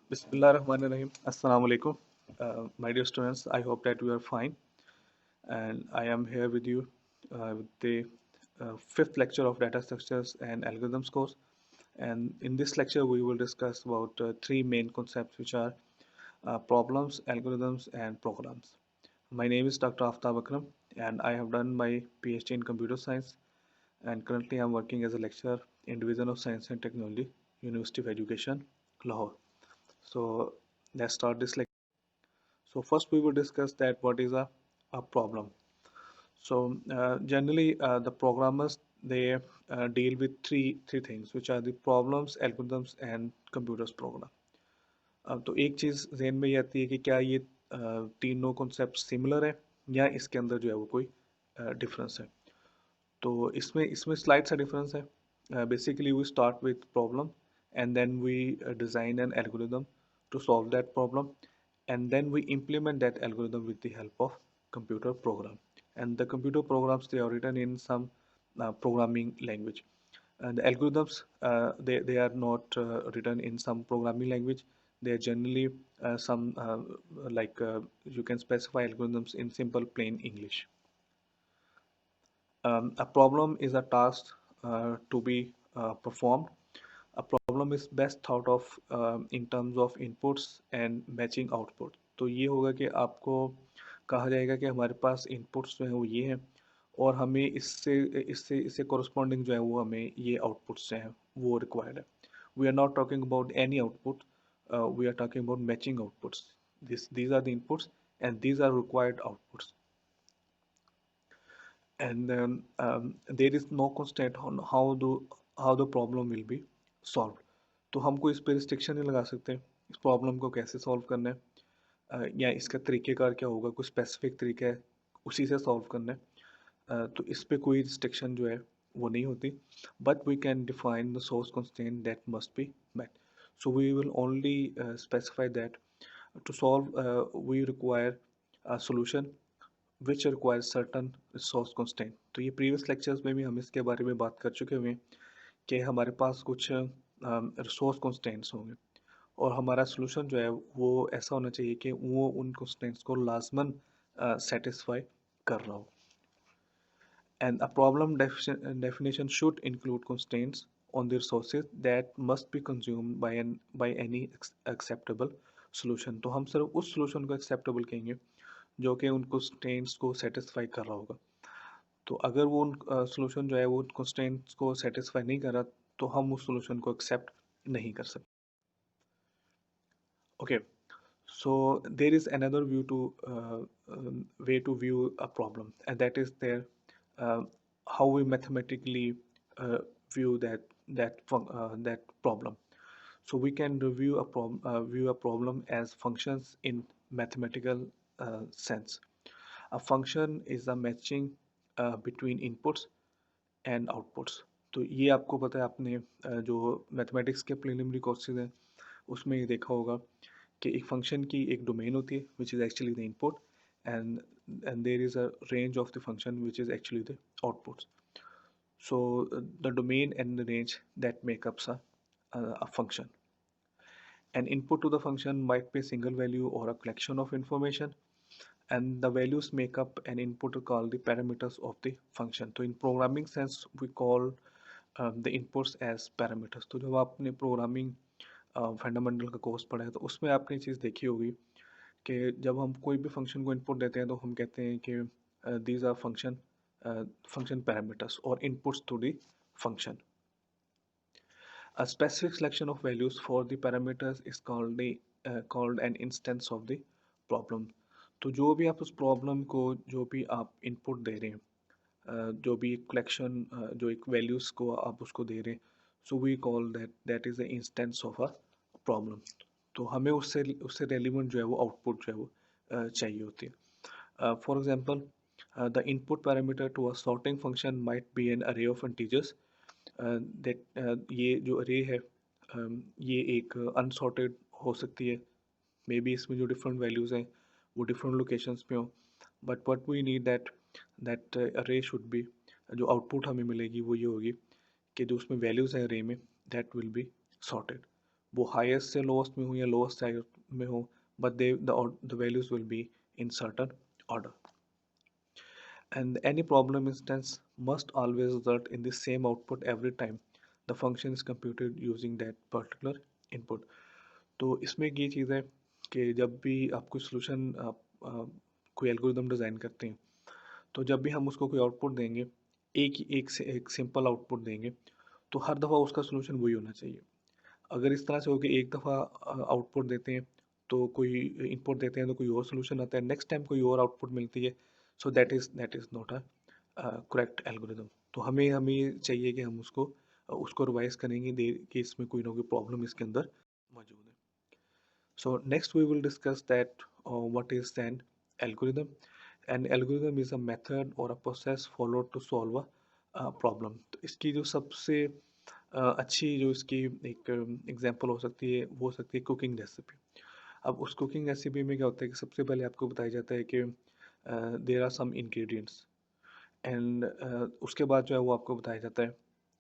Bismillahirrahmanirrahim. Assalamu alaikum. My dear students, I hope that you are fine. And I am here with you with the fifth lecture of data structures and algorithms course. And in this lecture, we will discuss about three main concepts, which are problems, algorithms, and programs. My name is Dr. Aftab Akram, and I have done my PhD in computer science. And currently, I'm working as a lecturer in Division of Science and Technology, University of Education, Lahore. So let's start this lecture. So first we will discuss that what is a problem. So generally the programmers they deal with three things which are the problems, algorithms and computers program. तो एक चीज़ जहन में ये आती है कि क्या ये तीनों कॉन्सेप्ट सिमिलर है या इसके अंदर जो है वो कोई डिफरेंस है. तो इसमें इसमें स्लाइड सा डिफरेंस है. Basically we start with problem and then we design an algorithm to solve that problem, and then we implement that algorithm with the help of computer program. And the computer programs, they are written in some programming language, and the algorithms they are not written in some programming language. They are generally some like you can specify algorithms in simple plain English. A problem is a task to be performed. A problem is best thought of in terms of inputs and matching output. तो ये होगा कि आपको कहा जाएगा कि हमारे पास inputs जो हैं वो ये हैं और हमें इससे इससे इससे corresponding जो है वो हमें ये outputs जो हैं वो required है. We are not talking about any output. We are talking about matching outputs. These are the inputs and these are required outputs. And there is no constraint on how the problem will be solved. तो हम कोई इस पे restriction नहीं लगा सकते इस problem को कैसे सॉल्व करना है या इसका तरीक़ेकार क्या होगा, कोई स्पेसिफिक तरीका है उसी से सॉल्व करना है. तो इस पे कोई रिस्ट्रिक्शन जो है वो नहीं होती, but we can define the source constraint that must be met. So we will only specify that to solve we require a solution which requires certain resource constraint. तो ये previous lectures में भी हम इसके बारे में बात कर चुके हुए हैं कि हमारे पास कुछ resource constraints होंगे और हमारा solution जो है वो ऐसा होना चाहिए कि वो उन constraints को लाजमन satisfy कर रहा हो. And a problem definition should include constraints on the resources that must be consumed by any acceptable solution. तो हम सिर्फ उस solution को acceptable कहेंगे जो कि उन constraints को satisfy कर रहा होगा. तो अगर वो उन solution जो है वो constraints को satisfy नहीं कर रहा तो हम उस solution को accept नहीं कर सकते. Okay, so there is another view to way to view a problem, and that is there uh, how we mathematically view that problem. So we can view a problem as functions in mathematical sense. A function is a matching between inputs and outputs. तो ये आपको पता है, आपने जो mathematics के preliminary courses हैं उसमें ये देखा होगा कि एक फंक्शन की एक डोमेन होती है which is actually the input and there is a range of the function which is actually the outputs. So the domain and the range that make up a function. An input to the function might be a single value or a collection of information, and the values make up an input called the parameters of the function. So in programming sense we call the inputs as parameters. तो जब आपने programming fundamental का course पढ़ा है तो उसमें आपने ये चीज़ देखी होगी कि जब हम कोई भी फंक्शन को इनपुट देते हैं तो हम कहते हैं कि these are function parameters or inputs to the function. A specific selection of values for the parameters is called an instance of the problem. तो जो भी आप उस प्रॉब्लम को जो भी आप इनपुट दे रहे हैं जो भी कलेक्शन जो एक वैल्यूज़ को आप उसको दे रहे हैं, so we call that is the instance of a problem. तो हमें उससे उससे रेलिवेंट जो है वो आउटपुट जो है वो चाहिए होती है. For example the input parameter to a sorting function might be an array of integers ये जो array है ये एक unsorted हो सकती है, मे बी इसमें जो डिफरेंट वैल्यूज़ हैं वो डिफरेंट लोकेशंस पे हो, but what we need that array should be, जो आउटपुट हमें मिलेगी वो ये होगी कि जो उसमें वैल्यूज़ हैं array में दैट विल बी sorted. वो हाईएस्ट से लोएस्ट में हो या लोएस्ट से में हो, but they the values will be in certain order. And any problem instance must always result in the same output every time the function is computed using that particular input. तो इसमें एक ये चीज़ है कि जब भी आप कोई सोल्यूशन कोई एल्गोरिदम डिज़ाइन करते हैं, तो जब भी हम उसको कोई आउटपुट देंगे, एक सिंपल आउटपुट देंगे, तो हर दफ़ा उसका सोल्यूशन वही होना चाहिए। अगर इस तरह से हो कि एक दफ़ा आउटपुट देते हैं, तो कोई इनपुट देते हैं तो कोई और सोल्यूशन आता है, नेक्स्ट टाइम कोई और आउटपुट मिलती है, so that is not a correct algorithm. तो हमें हमें चाहिए कि हम उसको रिवाइज करेंगे कि इसमें कोई ना कोई प्रॉब्लम इसके अंदर मौजूद है। So next we will discuss that what is an algorithm. An algorithm is a method or a process followed to solve a problem. तो इसकी जो सबसे अच्छी जो इसकी एक एग्जांपल हो सकती है वो हो सकती है कुकिंग रेसिपी। अब उस कुकिंग रेसिपी में क्या होता है कि सबसे पहले आपको बताया जाता है कि there are some ingredients and उसके बाद जो है वो आपको बताया जाता है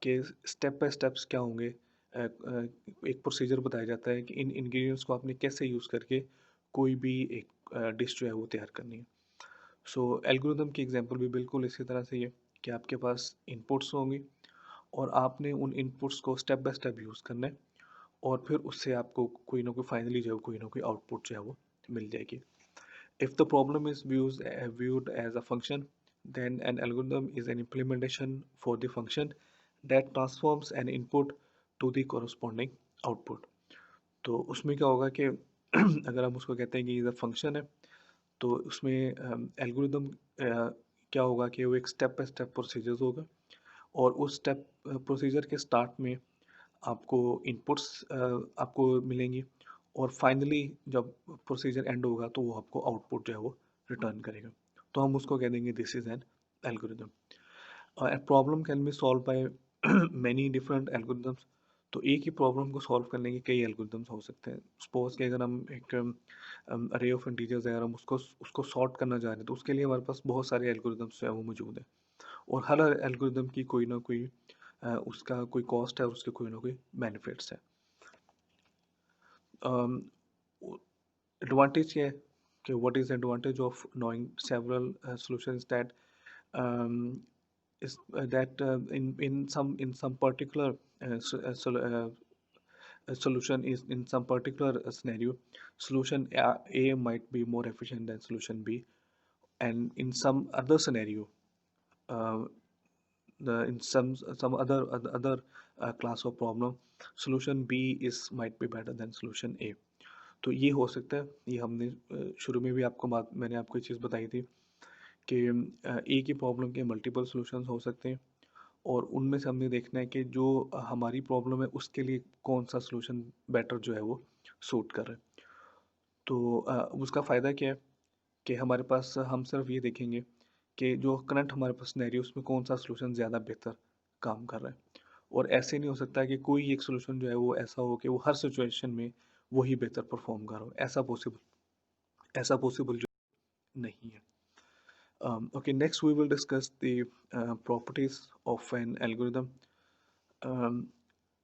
कि स्टेप बाय स्टेप्स क्या होंगे। एक प्रोसीजर बताया जाता है कि इन इंग्रेडिएंट्स को आपने कैसे यूज़ करके कोई भी एक डिश जो है वो तैयार करनी है। सो एल्गोरिदम की एग्जांपल भी बिल्कुल इसी तरह से ही है कि आपके पास इनपुट्स होंगी और आपने उन इनपुट्स को स्टेप बाय स्टेप यूज़ करना है और फिर उससे आपको कोई ना कोई फाइनली जो है कोई ना कोई आउटपुट जो है वो मिल जाएगी। If the problem is viewed as a function, then an algorithm is an implementation for the function that transforms an input to the corresponding output. तो उसमें क्या होगा कि अगर हम उसको कहते हैं कि ये फंक्शन है, तो उसमें एल्गोरिदम क्या होगा कि वो एक स्टेप बाय स्टेप प्रोसीजर होगा और उस स्टेप प्रोसीजर के स्टार्ट में आपको इनपुट्स आपको मिलेंगी और फाइनली जब प्रोसीजर एंड होगा तो वो आपको आउटपुट जो है वो रिटर्न करेगा। तो हम उसको कह देंगे this is an algorithm. A problem can be solved by many different algorithms। तो एक ही प्रॉब्लम को सॉल्व करने के कई एल्गोरिदम्स हो सकते हैं। सपोज कि अगर हम एक अरे ऑफ इंटीजर्स है, अगर हम उसको सॉर्ट करना चाह रहे हैं, तो उसके लिए हमारे पास बहुत सारे एल्गोरिदम्स जो है वो मौजूद है और हर एल्गोरिदम की कोई ना कोई उसका कोई कॉस्ट है और उसके कोई ना कोई बेनिफिट्स है। एडवांटेज ये है कि what is advantage of knowing several solutions that um, is that in some particular solution is in some particular scenario, solution A might be more efficient than solution B, and in some other scenario, uh, in some other class of problem, solution B is might be better than solution A। तो ये हो सकता है, ये हमने शुरू में भी आपको बात मैंने आपको ये चीज़ बताई थी कि एक ही प्रॉब्लम के मल्टीपल सॉल्यूशंस हो सकते हैं और उनमें से हमने देखना है कि जो हमारी प्रॉब्लम है उसके लिए कौन सा सॉल्यूशन बेटर जो है वो सूट कर रहा है। तो उसका फ़ायदा क्या है कि हमारे पास हम सिर्फ ये देखेंगे कि जो करंट हमारे पास सिनेरियो उसमें कौन सा सॉल्यूशन ज़्यादा बेहतर काम कर रहा है और ऐसे नहीं हो सकता कि कोई एक सॉल्यूशन जो है वो ऐसा हो कि वो हर सिचुएशन में वही बेहतर परफॉर्म कर रहा हो। ऐसा पॉसिबल जो नहीं है। Okay, next we will discuss the properties of an algorithm. Um,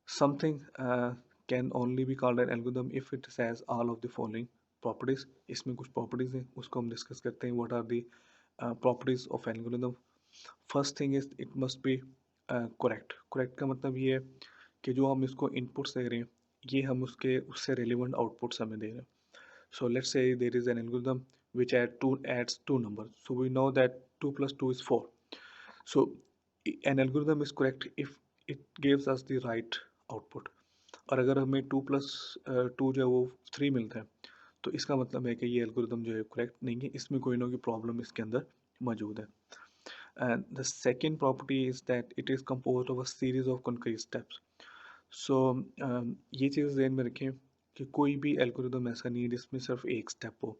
something can only be called an algorithm if it has all of the following properties. इसमें कुछ properties हैं, उसको हम discuss करते हैं. What are the properties of algorithm? First thing is it must be correct. Correct का मतलब ये है कि जो हम इसको inputs दे रहे हैं, ये हम उससे relevant outputs हमें दे रहे हैं. So let's say there is an algorithm which adds two numbers. So we know that 2 plus 2 is 4. So an algorithm is correct if it gives us the right output. और अगर हमें 2 plus 2 जो है वो 3 मिलता है, तो इसका मतलब है कि ये एल्गोरिदम जो है करेक्ट नहीं है, इसमें कोई ना कोई प्रॉब्लम इसके अंदर मौजूद है। And the second property is that it is composed of a series of concrete steps. सो ये चीज़ ध्यान में रखें कि कोई भी एल्गोरिदम ऐसा नहीं है जिसमें सिर्फ एक स्टेप हो।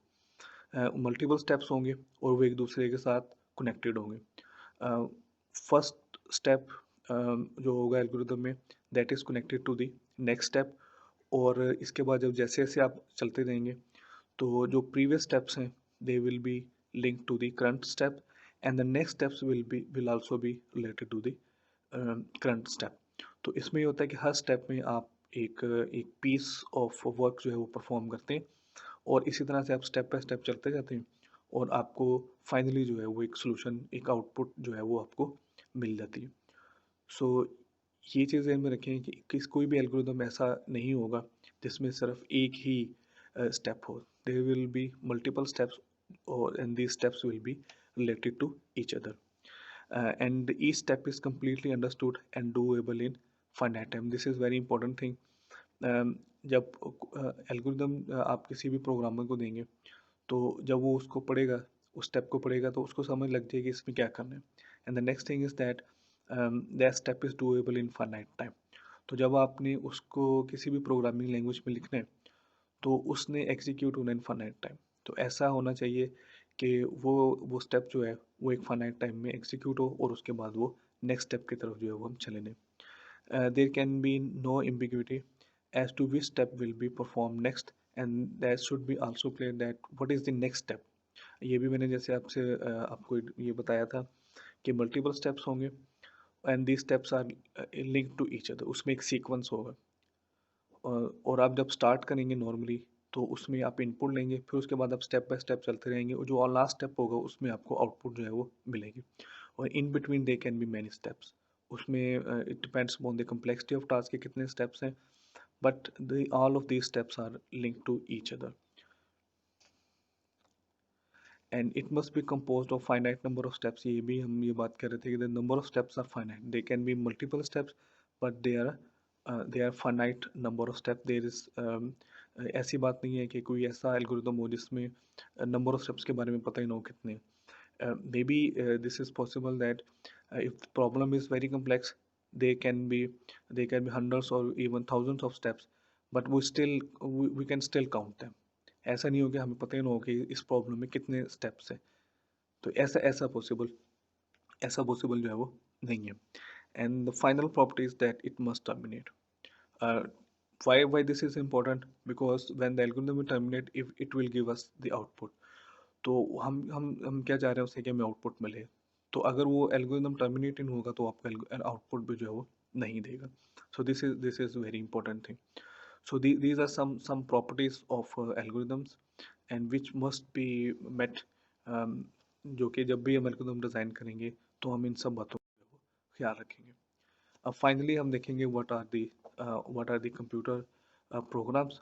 मल्टीपल स्टेप्स होंगे और वो एक दूसरे के साथ कनेक्टेड होंगे। फर्स्ट स्टेप जो होगा एल्गोरिदम में that is connected to the next step और इसके बाद जब जैसे जैसे आप चलते रहेंगे तो जो प्रीवियस स्टेप्स हैं they will be link to the current step and the next steps will also be related to the current step. तो इसमें ये होता है कि हर स्टेप में आप एक एक पीस ऑफ वर्क जो है वो परफॉर्म करते हैं, और इसी तरह से आप स्टेप बाय स्टेप चलते जाते हैं, और आपको फाइनली जो है वो एक सॉल्यूशन, एक आउटपुट जो है वो आपको मिल जाती है। सो ये चीज़ ध्यान में रखें कि कोई भी एल्गोरिदम ऐसा नहीं होगा जिसमें सिर्फ एक ही स्टेप हो। There will be multiple steps, और and these steps will be related to each other, and each step is completely understood and doable in finite time. This is very important thing. जब algorithm आप किसी भी programmer को देंगे, तो जब वो उसको पढ़ेगा, उस स्टेप को पढ़ेगा, तो उसको समझ लग जाएगी इसमें क्या करना है। And the next thing is that that step is doable in finite time. तो जब आपने उसको किसी भी प्रोग्रामिंग लैंग्वेज में लिखना है, तो उसने एग्जीक्यूट होना इन फाइनाइट टाइम। तो ऐसा होना चाहिए कि वो स्टेप जो है वो एक फाइनाइट टाइम में एग्जीक्यूट हो, और उसके बाद वो नेक्स्ट स्टेप की तरफ जो है वो हम चले जाएं। There can be no ambiguity as to which step will be performed next, and that should be also clear that what is the next step. ये भी मैंने जैसे आपको ये बताया था कि मल्टीपल स्टेप्स होंगे, and these steps are linked to each other, उसमें एक सीक्वेंस होगा। और आप जब स्टार्ट करेंगे नॉर्मली, तो उसमें आप इनपुट लेंगे, फिर उसके बाद आप स्टेप बाय स्टेप चलते रहेंगे, और जो लास्ट स्टेप होगा उसमें आपको आउटपुट जो है वो मिलेगी। और in between they can be many steps. उसमें it depends upon the complexity of task के कितने स्टेप्स हैं, but the all of these steps are linked to each other, and it must be composed of finite number of steps. ये भी हम ये बात कर रहे थे कि the number of steps are finite, they can be multiple steps, but they are finite number of step. There is ऐसी बात नहीं है कि कोई ऐसा एल्गोरिदम हो जिसमें नंबर ऑफ स्टेप्स के बारे में पता ही ना हो कितने। Maybe this is possible that if the problem is very complex, they can be they can be hundreds or even thousands of steps, but we can still count them. ऐसा नहीं हो कि हमें पता ही ना हो कि इस प्रॉब्लम में कितने स्टेप्स हैं। तो ऐसा पॉसिबल जो है वो नहीं है। And the final property is that it must terminate. Why this is important? Because when the algorithm will terminate, if it will give us the output. तो हम क्या चाह रहे हैं उससे कि हमें आउटपुट मिले। तो अगर वो एल्गोरिदम टर्मिनेट नहीं होगा, तो आपका आउटपुट भी जो है वो नहीं देगा। So this is very important thing. So these are some properties of algorithms, and which must be met, जो कि जब भी हम एल्गोरिदम डिज़ाइन करेंगे, तो हम इन सब बातों का ख्याल रखेंगे। अब फाइनली हम देखेंगे what are the computer programs.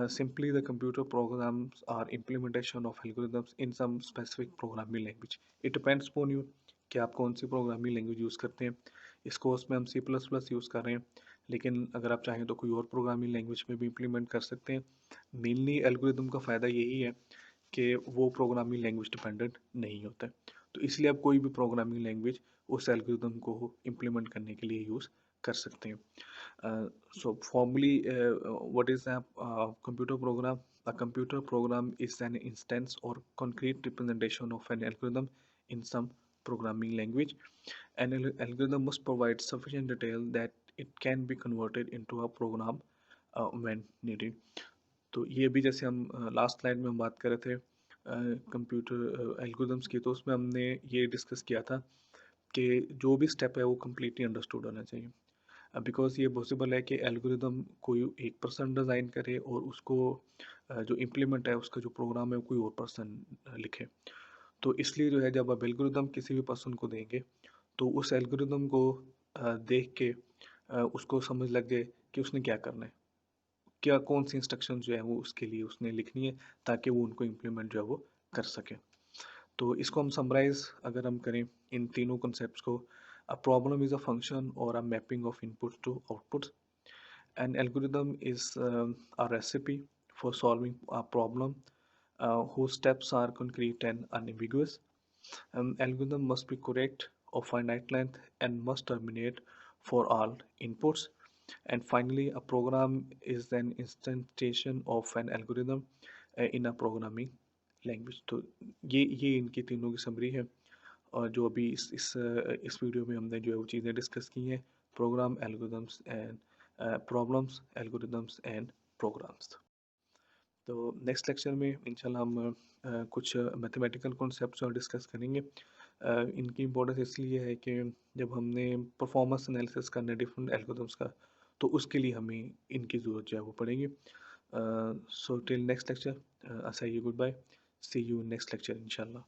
Simply, the computer programs are implementation of algorithms in some specific programming language. It depends upon you कि आप कौन सी प्रोग्रामिंग लैंग्वेज यूज़ करते हैं। इस कोर्स में हम C++ यूज़ कर रहे हैं, लेकिन अगर आप चाहें तो कोई और प्रोग्रामिंग लैंग्वेज में भी इम्प्लीमेंट कर सकते हैं। मेनली एल्गोरिदम का फ़ायदा यही है कि वो प्रोग्रामिंग लैंग्वेज डिपेंडेंट नहीं होता है। तो इसलिए आप कोई भी प्रोग्रामिंग लैंग्वेज उस एल्गोरिदम को इम्प्लीमेंट करने के लिए यूज़ कर सकते हैं। So formally, what is a computer program? A computer program is an instance or concrete representation of an algorithm in some programming language. An algorithm must provide sufficient detail that it can be converted into a program when needed. तो ये भी जैसे हम last slide में हम बात कर रहे थे कंप्यूटर एल्गोरिदम्स की, तो उसमें हमने ये डिस्कस किया था कि जो भी स्टेप है वो कम्प्लीटली अंडरस्टूड होना चाहिए। बिकॉज़ ये पॉसिबल है कि एल्गोरिदम कोई एक पर्सन डिज़ाइन करे, और उसको जो इम्प्लीमेंट है उसका जो प्रोग्राम है वो कोई और पर्सन लिखे। तो इसलिए जो है जब आप एल्गोरिदम किसी भी पर्सन को देंगे, तो उस एल्गोरिदम को देख के उसको समझ लग जाए कि उसने क्या करना है, क्या कौन सी इंस्ट्रक्शन जो है वो उसके लिए उसने लिखनी है, ताकि वो उनको इम्प्लीमेंट जो है वो कर सके। तो इसको हम समराइज अगर हम करें इन तीनों कॉन्सेप्ट्स को, a problem is a function और a mapping of inputs to outputs. An algorithm is a recipe for solving a problem whose steps are concrete and unambiguous. Algorithm must be correct of finite length and must terminate for all inputs. And finally, a program is an instantiation of an algorithm in a programming language. तो ये इनकी तीनों की summary है, और जो अभी इस वीडियो में हमने जो है वो चीज़ें डिस्कस की हैं, program algorithms and problems, algorithms and programs. तो नेक्स्ट लेक्चर में इंशाल्लाह हम कुछ मैथमेटिकल कॉन्सेप्ट्स और डिस्कस करेंगे। इनकी इम्पोर्टेंस इसलिए है कि जब हमने परफॉर्मेंस एनालिसिस करना है डिफरेंट एल्गोरिदम्स का, तो उसके लिए हमें इनकी ज़रूरत जो है वो पड़ेगी। So till next lecture, I say you goodbye, see you next lecture इंशाल्लाह।